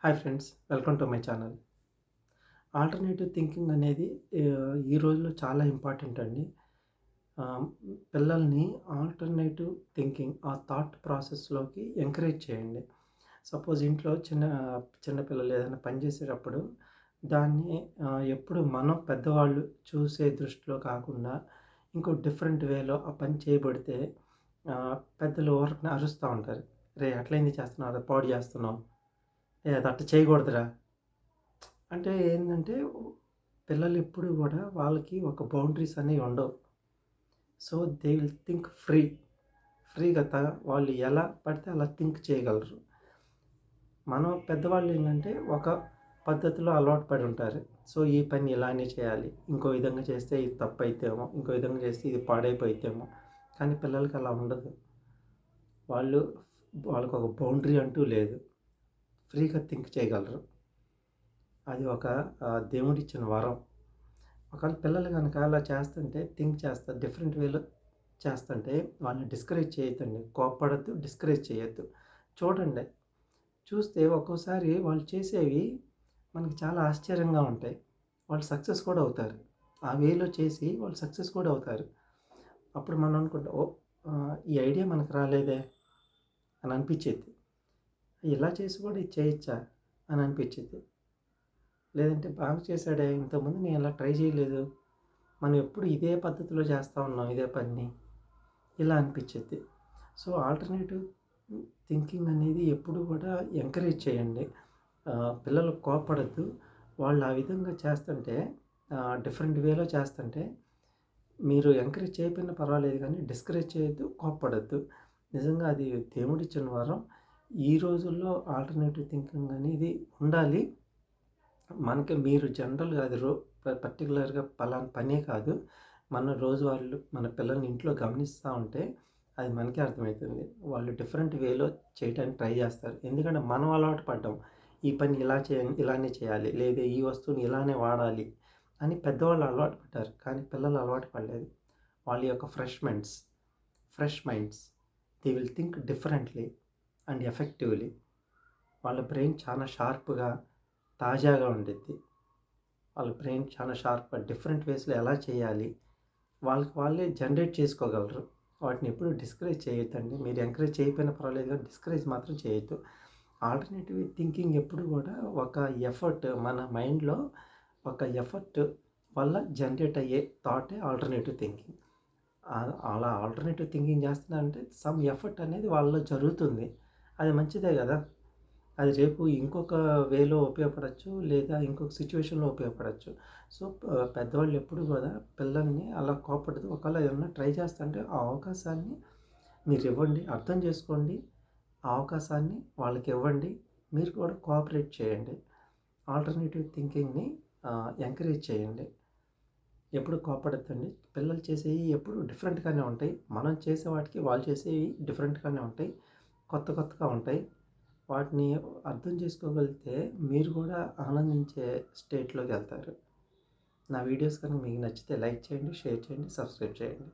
Hi friends, welcome to my channel. Alternative thinking అనేది ఈ రోజుల్లో చాలా ఇంపార్టెంట్ అండి. ఆహ్, పిల్లల్ని ఆల్టర్‌నేటివ్ థింకింగ్ ఆ థాట్ ప్రాసెస్‌లోకి ఎంకరేజ్ చేయండి. సపోజ్ ఇంట్లో చిన్న పిల్లలు ఏదైనా పని చేసేటప్పుడు దాన్ని ఎప్పుడు మనం పెద్దవాళ్ళు చూసే దృష్టిలో కాకుండా ఇంకో డిఫరెంట్ వేలో ఆ పని చేయబడితే పెద్దలు ఊరకనే అరుస్తా ఉంటారు. "రేయ్! అట్లా ఎందుకు చేస్తున్నావు? అది పాడు చేస్తున్నావు. ఏ అది అట్ట చేయకూడదురా." అంటే ఏందంటే, పిల్లలు ఎప్పుడు గూడా వాళ్ళకి ఒక బౌండరీస్ అనేవి ఉండవు. సో, దే విల్ థింక్ ఫ్రీగా వాళ్ళు ఎలా పడితే అలా థింక్ చేయగలరు. మనం పెద్దవాళ్ళు ఏంటంటే, ఒక పద్ధతిలో అలవాటు పడి ఉంటారు. సో, ఈ పని ఇలానే చేయాలి. ఇంకో విధంగా చేస్తే ఇది తప్పైతేమో, ఇంకో విధంగా చేస్తే ఇది పాడైపోయిద్దేమో. కానీ పిల్లలకి అలా ఉండదు. వాళ్ళు వాళ్ళకొక బౌండరీ అంటూ లేదు. ఫ్రీగా థింక్ చేయగలరు. అది ఒక దేవుడిచ్చిన వరం. ఒకవేళ పిల్లలు గనక అలా చేస్తుంటే థింక్ చేస్తారు. డిఫరెంట్ వేలో చేస్తుంటే వాళ్ళని డిస్కరేజ్ చేయొద్దండి. కోప్పడొద్దు, డిస్కరేజ్ చేయొద్దు. చూడండి. చూస్తే ఒక్కోసారి వాళ్ళు చేసేవి మనకి చాలా ఆశ్చర్యంగా ఉంటాయి. వాళ్ళు సక్సెస్ కూడా అవుతారు. ఆ వేలో చేసి వాళ్ళు సక్సెస్ కూడా అవుతారు. అప్పుడు మనం అనుకుంటాం, ఓహ్! ఈ ఐడియా మనకు రాలేదే అని అనిపిచ్చిద్ది. ఇలా చేసి కూడా ఇది చేయొచ్చా అని అనిపిచ్చిద్ది. లేదంటే బాగా చేశాడే, ఇంతకుముందు నేను ఇలా ట్రై చేయలేదు. మనం ఎప్పుడు ఇదే పద్ధతిలో చేస్తా ఉన్నాం ఇదే పనిని. ఇలా అనిపిచ్చిద్ది. సో, ఆల్టర్‌నేటివ్ థింకింగ్ అనేది ఎప్పుడు కూడా ఎంకరేజ్ చేయండి. పిల్లలు కోప్పడొద్దు. వాళ్ళు ఆ విధంగా చేస్తుంటే డిఫరెంట్ వేలో చేస్తుంటే మీరు ఎంకరేజ్ చేయకపోయినా పర్వాలేదు గానీ డిస్కరేజ్ చేయొద్దు, కోప్పడొద్దు. నిజంగా అది దేవుడిచ్చిన వరం. ఈ రోజుల్లో ఆల్టర్‌నేటివ్ థింకింగ్ అనేది ఉండాలి. మనకి మీరు జనరల్‌గా అది పర్టిక్యులర్‌గా పలానా పనే కాదు. మన రోజువారీలో మన పిల్లల్ని ఇంట్లో గమనిస్తా ఉంటే అది మనకే అర్థమైతుంది. వాళ్ళు డిఫరెంట్ వేలో చేయటానికి ట్రై చేస్తారు. ఎందుకంటే మనం అలవాటు పడ్డాం. ఈ పని ఇలానే చేయాలి. లేదా ఈ వస్తువుని ఇలానే వాడాలి అని పెద్దవాళ్ళు అలవాటు పడ్డారు. కానీ పిల్లలు అలవాటు పడలేదు. వాళ్ళ యొక్క fresh minds they will think differently and effectively. వాళ్ళ బ్రెయిన్ చాలా షార్ప్‌గా, తాజాగా ఉండిద్ది. వాళ్ళ బ్రెయిన్ చాలా షార్ప్‌గా డిఫరెంట్ వేస్‌లో ఎలా చేయాలి, వాళ్ళకి వాళ్ళే జనరేట్ చేసుకోగలరు. వాటిని ఎప్పుడు డిస్కరేజ్ చేయొద్దండి. మీరు ఎంకరేజ్ చేయకపోయినా పర్వాలేదు కానీ డిస్కరేజ్ మాత్రం చేయొద్దు. ఆల్టర్నేటివ్ థింకింగ్ ఎప్పుడు కూడా ఒక ఎఫర్ట్ మన మైండ్‌లో ఒక ఎఫర్ట్ వల్ల జనరేట్ అయ్యే థాటే ఆల్టర్నేటివ్ థింకింగ్. అలా ఆల్టర్నేటివ్ థింకింగ్ చేస్తున్నారంటే సమ్ ఎఫర్ట్ అనేది వాళ్ళలో జరుగుతుంది. అది మంచిదే గదా! అది రేపు ఇంకొక వేలో ఉపయోగపడొచ్చు. లేదా ఇంకొక సిట్యుయేషన్‌లో ఉపయోగపడొచ్చు. సో, పెద్దవాళ్ళు ఎప్పుడు గూడా పిల్లల్ని అలా కోప్పడదు. ఒకవేళ ఏదన్నా ట్రై చేస్తుంటే ఆ అవకాశాన్ని మీరివ్వండి. అర్థం చేసుకోండి. ఆ అవకాశాన్ని వాళ్ళకివ్వండి. మీరు కూడా కోఆపరేట్ చేయండి. ఆల్టర్నేటివ్ థింకింగ్‌ని ఎంకరేజ్ చేయండి. ఎప్పుడు కోప్పడొద్దండి. పిల్లలు చేసేయి ఎప్పుడు డిఫరెంట్‌గానే ఉంటాయి. మనం చేసే వాటికి వాళ్ళు చేసేవి డిఫరెంట్‌గానే ఉంటాయి. కొత్తగా ఉంటాయి. వాటిని అర్థం చేసుకోగలిగితే మీరు కూడా ఆనందించే స్టేట్‌లోకెళ్తారు. నా వీడియోస్ కనుక మీకు నచ్చితే లైక్ చేయండి, షేర్ చేయండి, సబ్స్క్రైబ్ చేయండి.